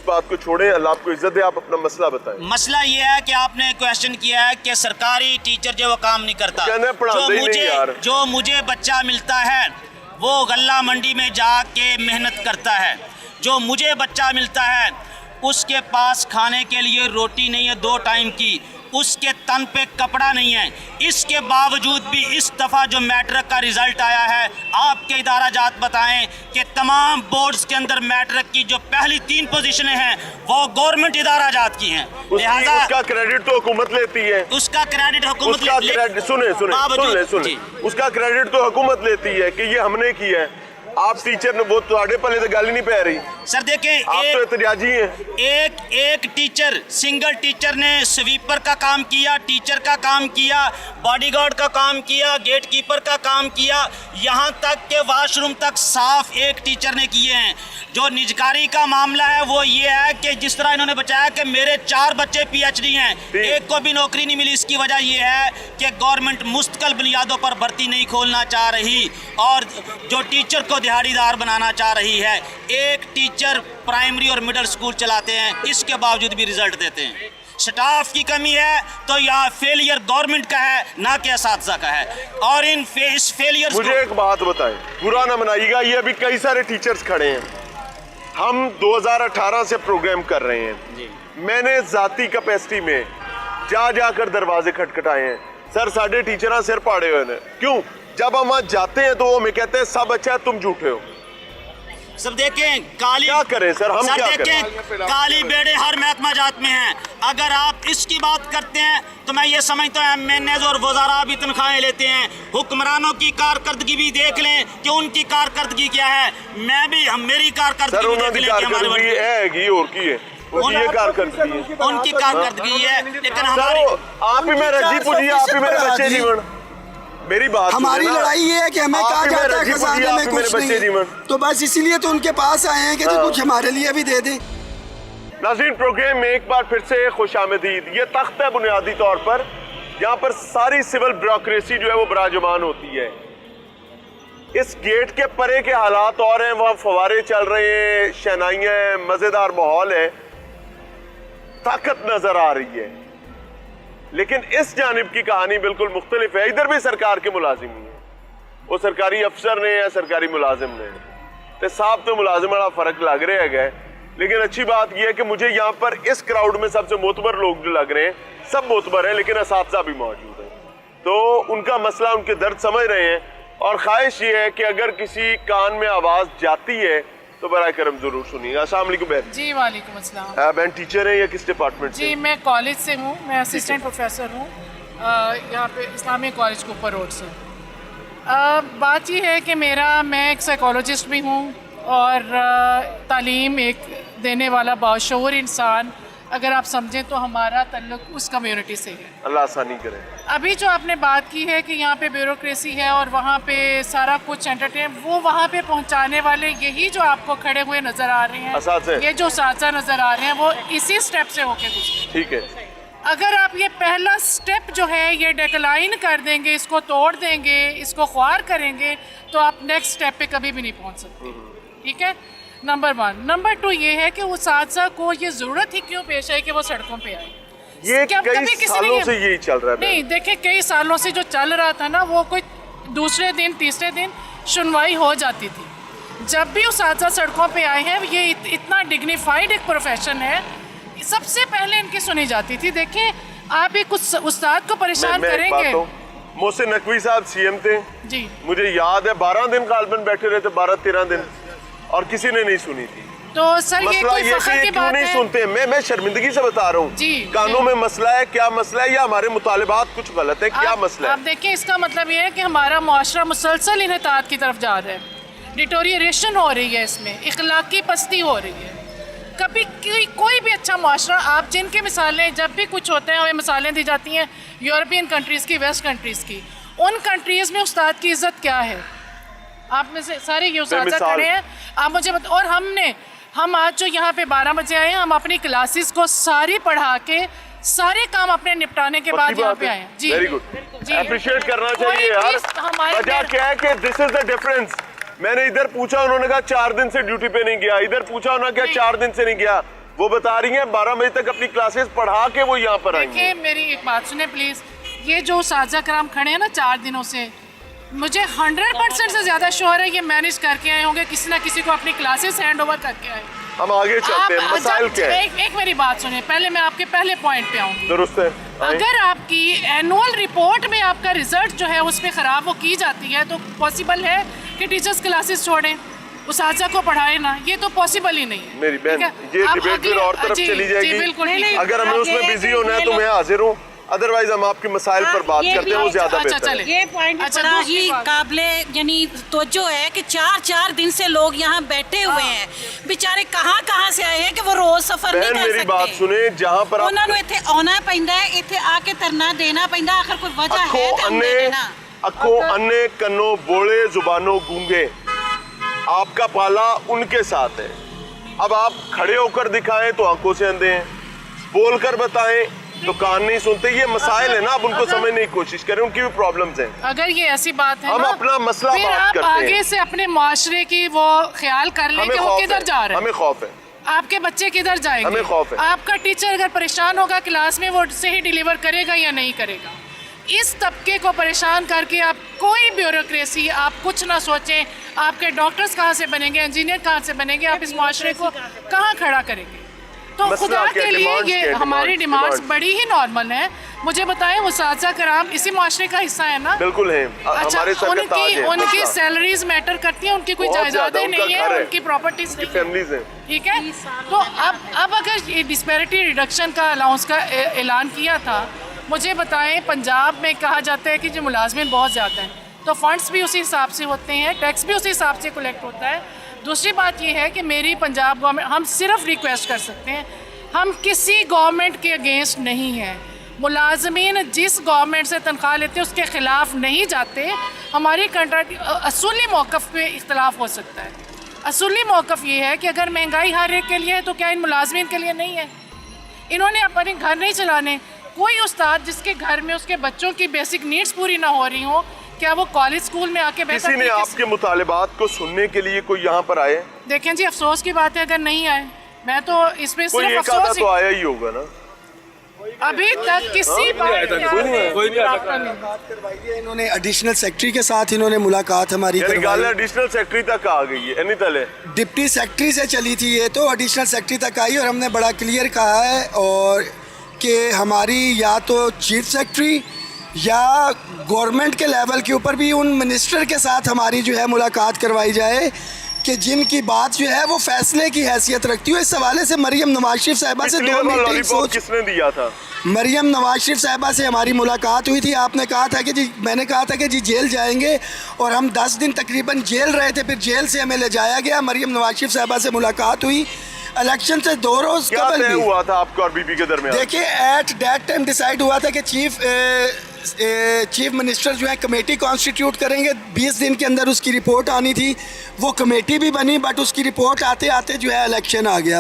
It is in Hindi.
बात को छोड़ें, अल्लाह आपको इज्जत दे, आप अपना मसला बताएं। मसला ये है कि आपने क्वेश्चन किया है कि सरकारी टीचर जो वो काम नहीं करता, जो मुझे बच्चा मिलता है वो गल्ला मंडी में जाके मेहनत करता है, जो मुझे बच्चा मिलता है उसके पास खाने के लिए रोटी नहीं है 2 टाइम की, उसके तन पे कपड़ा नहीं है, इसके बावजूद भी इस दफ़ा जो मैट्रिक का रिज़ल्ट आया है, आपके इदारा जात बताएं कि तमाम बोर्ड्स के अंदर मैट्रिक की जो पहली 3 पोजीशनें हैं वो गवर्नमेंट इदारा जात की हैं। लिहाजा उसका क्रेडिट तो हुकूमत लेती है, उसका क्रेडिट हुकूमत सुने उसका क्रेडिट तो हुकूमत लेती है कि ये हमने किया है। आप टीचर ने वो तुम्हारे पहले तो गाली नहीं पै रही। सर देखें, आप तो एहतजाजी हैं। एक टीचर, सिंगल टीचर ने स्वीपर का काम किया, टीचर का काम किया, बॉडीगार्ड का काम किया, गेट कीपर का काम किया, यहाँ तक के वॉशरूम तक साफ एक टीचर ने किए हैं। जो निजकारी का मामला है वो ये है कि जिस तरह इन्होंने बताया कि मेरे 4 बच्चे PhD हैं, एक को भी नौकरी नहीं मिली। इसकी वजह ये है कि गवर्नमेंट मुस्तकिल बुनियादों पर भर्ती नहीं खोलना चाह रही और जो टीचर को दिहाड़ीदार बनाना चाह रही है। एक टीचर प्राइमरी और मिडिल स्कूल चलाते हैं, इसके बावजूद भी रिजल्ट देते हैं। स्टाफ की कमी है तो यहाँ फेलियर गवर्नमेंट का है, ना कि असातिज़ा का है। और इस फेलियर मुझे एक बात बताएं, बुरा ना मनाइएगा, ये अभी कई सारे टीचर्स खड़े हैं, हम 2018 से प्रोग्राम कर रहे हैं। मैंने जाती कैपेसिटी में जाकर दरवाजे खटखटाए हैं। सर साढ़े टीचर सिर पाड़े हुए हैं। क्यों? जब हम वहाँ जाते हैं तो वो हमें कहते हैं सब अच्छा है, तुम झूठे हो। सर देखें, काली क्या करें सर, हम क्या करें? काली बेड़े हर महकमा जात में हैं। अगर आप इसकी बात करते हैं तो मैं ये समझता हूँ MNAs और वज़ारा भी तनख्वाहें लेते हैं। हुक्मरानों की कारकर्दगी भी देख लें कि उनकी कारकर्दगी क्या है। मैं भी मेरी कारकर्दगी देख लें कि हमारे उनकी कारकर्दगी है, लेकिन हमारी आप ही मेरे जी पूछिए, आप ही मेरे बच्चे जीवन। मेरी बात हमारी लड़ाई ये है कि हमें कहा जाता है खजाने में कुछ नहीं, तो बस इसीलिए तो उनके पास आए हैं कि जो कुछ हमारे लिए भी दे दें। नाज़रीन, प्रोग्राम में एक बार फिर से खुशामदीद। ये तख्त है बुनियादी तौर पर, यहाँ पर सारी सिविल ब्यूरोक्रेसी जो है वो बराजमान होती है। इस गेट के परे के हालात और हैं, वहाँ फवारे चल रहे हैं, शहनाइयाँ हैं, मजेदार माहौल है, ताकत नजर आ रही है। लेकिन इस जानिब की कहानी बिल्कुल मुख्तलिफ है। इधर भी सरकार के मुलाजिम ही है, वो सरकारी अफसर ने या सरकारी मुलाजिम ने, तो साहब तो मुलाजिम वाला फर्क लग रहा है। लेकिन अच्छी बात यह है कि मुझे यहाँ पर इस क्राउड में सबसे मोतबर लोग जो लग रहे हैं, सब मोतबर हैं, लेकिन असातिज़ा भी मौजूद है, तो उनका मसला, उनके दर्द समझ रहे हैं। और ख्वाहिश ये है कि अगर किसी कान में आवाज़ जाती है तो बराए करम जरूर सुनिएगा। अस्सलाम वालेकुम बहन। जी वालेकुम अस्सलाम। बहन टीचर है या किस डिपार्टमेंट से? जी मैं कॉलेज से हूँ, मैं असिस्टेंट प्रोफेसर हूँ यहाँ पे इस्लामी कॉलेज कुपर रोड से। बात ये है कि मैं एक साइकोलॉजिस्ट भी हूँ और तालीम एक देने वाला बाशऊर इंसान, अगर आप समझें तो हमारा ताल्लुक उस कम्युनिटी से है। अल्लाह आसानी करे। अभी जो आपने बात की है कि यहाँ पे ब्यूरोक्रेसी है और वहाँ पे सारा कुछ एंटरटेन, वो वहाँ पे पहुँचाने वाले यही जो आपको खड़े हुए नज़र आ रहे हैं, ये जो साजा नज़र आ रहे हैं, वो इसी स्टेप से होके गुजरे। ठीक है। अगर आप ये पहला स्टेप जो है ये डिक्लाइन कर देंगे, इसको तोड़ देंगे, इसको ख्वार करेंगे, तो आप नेक्स्ट स्टेप पे कभी भी नहीं पहुँच सकते। ठीक है, नंबर 1। नंबर 2 ये है कि उस हादसा को ये ज़रूरत ही क्यों पेश है कि वो सड़कों पे आए। ये कई सालों से यही चल रहा है। नहीं देखिए, कई सालों से जो चल रहा था ना, वो कोई दूसरे दिन तीसरे दिन सुनवाई हो जाती थी। जब भी उस हादसा सड़कों पे आए हैं, ये इतना डिग्निफाइड एक प्रोफेशन है, सबसे पहले इनकी सुनी जाती थी। देखिए, आप एक उस्ताद को परेशान करेंगे। मोहसिन नकवी साहब CM थे जी, मुझे याद है, 12 दिन गालबन बैठे रहे थे, 12-13 दिन, और किसी ने नहीं सुनी थी। तो सर ये कोई फख्र की बात नहीं सुनते। मैं शर्मिंदगी से बता रहा हूँ, कानून में मसला है, क्या मसला है, या हमारे मुतालिबात कुछ गलत है, क्या मसला है? आप देखिए, इसका मतलब ये है कि हमारा मुआशरा मुसलसल इन्हितात की तरफ जा रहा है, डिटोरिएशन हो रही है, इसमें इखलाकी पस्ती हो रही है। कभी कोई भी अच्छा मुआशरा, आप जिनके मिसालें जब भी कुछ होते हैं हमें मिसालें दी जाती हैं यूरोपियन कंट्रीज़ की, वेस्ट कंट्रीज़ की, उन कंट्रीज़ में उस्ताद की इज़्ज़त क्या है? आप में से सारे ये उस्ताद खड़े हैं, आप मुझे और हम आज जो यहाँ पे 12 बजे आए हैं, हम अपनी क्लासेस को सारी पढ़ा के सारे काम अपने निपटाने के बाद यहाँ पे आए हैं। जी, वेरी गुड, अप्रिशिएट करना चाहिए यार। वजह क्या है कि दिस इज द डिफरेंस। मैंने इधर पूछा, उन्होंने कहा 4 दिन से ड्यूटी पे नहीं गया, इधर पूछा उन्होंने कहा 4 दिन से नहीं गया। वो बता रही हैं 12 बजे तक अपनी क्लासेस पढ़ा के वो यहाँ पर आएंगे। देखिए मेरी एक बात सुने प्लीज, ये जो साजा कराम खड़े हैं ना 4 दिनों से, मुझे 100% से ज्यादा श्योर है ये मैनेज करके आए होंगे, किसी ना किसी को अपनी क्लासेस हैंड ओवर करके आए। हम आगे चलते हैं, मसाइल क्या है? एक मेरी बात सुनिए, पहले मैं आपके पहले पॉइंट पे आऊँ। दुरुस्त है। अगर आपकी एनुअल रिपोर्ट में आपका रिजल्ट जो है उसमें खराब वो की जाती है तो पॉसिबल है कि टीचर्स क्लासेस छोड़ें, उसाजा को पढ़ाए ना, ये तो पॉसिबल ही नहीं है। मेरी बहन, ये डिबेट फिर और तरफ चली जाएगी। बिल्कुल, अगर हमें उसमें बिजी होना है तो मैं हाजिर हूँ, अदरवाइज हम आपके मसाइल पर बात करते हैं, वो ज्यादा बेहतर है। ये पॉइंट बड़ा ही काबिले यानी तवज्जो है कि 4-4 दिन से लोग यहाँ बैठे हुए हैं, बेचारे कहाँ से आए हैं कि वो रोज सफर नहीं कर सकते। मेरी बात सुने, जहाँ पर उन्होंने इत्थे आना पैंदा है, इत्थे आके धरना देना पैंदा, आखिर कोई वजह है तो हमने देना। अखों अन्ने, कन्नों बोले, जुबानों गूंगे, आपका पाला उनके साथ है। अब आप खड़े होकर दिखाएं तो आंखों से अंधे हैं, बोलकर बताएं तो कान नहीं सुनते। ये मसाइल है ना, अब उनको समझने की कोशिश करें, उनकी भी प्रॉब्लम्स हैं। अगर ये ऐसी बात है हम ना, अपना मसला फिर बात आप करते हैं। आगे से अपने माशरे की वो ख्याल कर लें कि वो किधर जा रहे हैं। हमें खौफ है, आपके बच्चे किधर जाएंगे, हमें खौफ है। आपका टीचर अगर परेशान होगा क्लास में, वो सही डिलीवर करेगा या नहीं करेगा। इस तबके को परेशान करके आप कोई ब्यूरोक्रेसी, आप कुछ ना सोचें, आपके डॉक्टर्स कहाँ से बनेंगे, इंजीनियर कहाँ से बनेंगे, आप इस माशरे को कहाँ खड़ा करेंगे। तो खुदा के लिए ये हमारी डिमांड्स बड़ी ही नॉर्मल है। मुझे बताएं, वो साजा कराम इसी माशरे का हिस्सा है ना? बिल्कुल है। अच्छा, उनकी सैलरीज मैटर करती हैं, उनकी कोई जायदादें नहीं है, उनकी प्रॉपर्टीज नहीं फैमिलीज हैं, ठीक है। तो अब अगर ये डिस्पैरिटी रिडक्शन का अलाउंस का ऐलान किया था, मुझे बताएं पंजाब में कहा जाता है कि जो मुलाजमिन बहुत ज़्यादा हैं, तो फंड्स भी उसी हिसाब से होते हैं, टैक्स भी उसी हिसाब से कलेक्ट होता है। दूसरी बात ये है कि मेरी पंजाब गवर्नमेंट, हम सिर्फ रिक्वेस्ट कर सकते हैं, हम किसी गवर्नमेंट के अगेंस्ट नहीं हैं। मुलाजमीन जिस गवर्नमेंट से तनख्वाह लेते हैं उसके ख़िलाफ़ नहीं जाते। हमारी कंट्रैक्ट असूली मौक़िफ़ पे इख्तलाफ हो सकता है। असूली मौक़िफ़ ये है कि अगर महंगाई हर एक के लिए है तो क्या इन मुलाजमीन के लिए नहीं है? इन्होंने अपने घर नहीं चलाने। कोई उस्ताद जिसके घर में उसके बच्चों की बेसिक नीड्स पूरी ना हो रही हो, क्या वो कॉलेज स्कूल में आके बेहतर किसी ने आपके मुतालिबात को सुनने के लिए कोई यहाँ पर आए? देखें जी, अफसोस की बात है अगर नहीं आए। मैं तो इसमें कोई सिर्फ एक आधा अफसोस तो आया ही होगा ना। अभी तक किसी बात इन्होंने एडिशनल सेक्रेटरी के साथ इन्होंने मुलाकात हमारी करवाई। एडिशनल सेक्रेटरी तक आ गई है, यानी तले डिप्टी सेक्रेटरी से चली थी ये, तो एडिशनल सेक्रेटरी तक आई और हमने बड़ा क्लियर कहा है और कि हमारी या तो चीफ सेक्रेटरी या गवर्नमेंट के लेवल के ऊपर भी उन मिनिस्टर के साथ हमारी जो है मुलाकात करवाई जाए कि जिनकी बात जो है वो फैसले की हैसियत रखती हो। इस हवाले से मरियम नवाज शरीफ साहिबा से 2 मीटिंग किसने दिया था? मरियम नवाज शरीफ साहिबा से हमारी मुलाकात हुई थी। आपने कहा था कि जी, मैंने कहा था कि जी जेल जाएंगे और हम 10 दिन तकरीबन जेल रहे थे, फिर जेल से हमें ले जाया गया। मरियम नवाज शरीफ साहिबा से मुलाकात हुई। इलेक्शन से 2 रोज कबल भी हुआ था आपका और बीबी के दरमियान? देखिए, एट दैट टाइम डिसाइड हुआ था कि चीफ मिनिस्टर जो है कमेटी कॉन्स्टिट्यूट करेंगे। 20 दिन के अंदर उसकी रिपोर्ट आनी थी। वो कमेटी भी बनी, बट उसकी रिपोर्ट आते आते जो है इलेक्शन आ गया।